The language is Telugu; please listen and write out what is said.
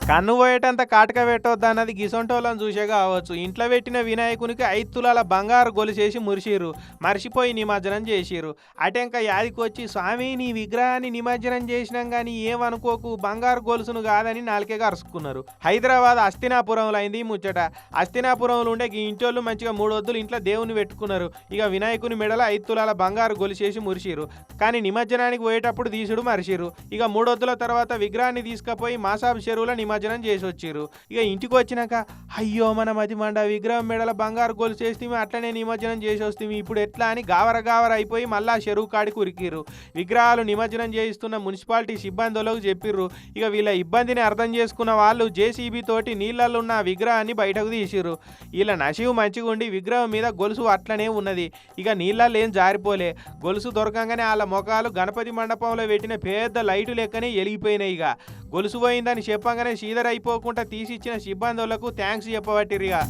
కన్ను పోయేటంత కాటక పెట్టొద్దు అన్నది గిసొంటోళ్ళని చూసే కావచ్చు. ఇంట్లో పెట్టిన వినాయకునికి 5 తులాల బంగారు గొలుసేసి మురిసిర్రు. మర్చిపోయి నిమజ్జనం చేసిర్రు. అటెంక యాదికొచ్చి స్వామి నీ విగ్రహాన్ని నిమజ్జనం చేసినాం గానీ ఏమనుకోకు బంగారు గొలుసును కాదని నాలుకగా అరుచుకున్నారు. హైదరాబాద్ హస్తినాపురంలో అయింది ఈ ముచ్చట. హస్తినాపురంలో ఉండే ఈ ఇంటోళ్ళు మంచిగా 3 వద్దులు ఇంట్లో దేవుని పెట్టుకున్నారు. ఇక వినాయకుని మెడలో 5 తులాల బంగారు గొలుసేసి మురిసిర్రు. కానీ నిమజ్జనానికి పోయేటప్పుడు తీసుడు మరిచిర్రు. ఇక 3 వద్దుల తర్వాత విగ్రహాన్ని తీసుకుపోయి మాసాబ్ చెరువులో నిమజ్జనం చేసి వచ్చిర్రు. ఇక ఇంటికి వచ్చినాక అయ్యో మన మతి మండ విగ్రహం మెడల బంగారు గొలుసు చేస్తే అట్లనే నిమజ్జనం చేసి వస్తే ఇప్పుడు ఎట్లా అని గావర అయిపోయి మళ్ళా చెరువు కాడికి ఉరికిర్రు. విగ్రహాలు నిమజ్జనం చేయిస్తున్న మున్సిపాలిటీ సిబ్బందులకు చెప్పిర్రు. ఇక వీళ్ళ ఇబ్బందిని అర్థం చేసుకున్న వాళ్ళు జేసీబీ తోటి నీళ్ళల్లో ఉన్న విగ్రహాన్ని బయటకు తీసిర్రు. వీళ్ళ నషివు మంచిగా ఉండి విగ్రహం మీద గొలుసు అట్లనే ఉన్నది. ఇక నీళ్ళల్లో ఏం జారిపోలే. గొలుసు దొరకంగానే వాళ్ళ ముఖాలు గణపతి మండపంలో పెట్టిన పెద్ద లైటు లెక్కనే ఎలిగిపోయినాయి. ఇక గొలుసు పోయిందని చెప్పంగానే శ్రీధర్ అయిపోకుండా తీసిచ్చిన సిబ్బందులకు థ్యాంక్స్ చెప్పబట్టిరిగా.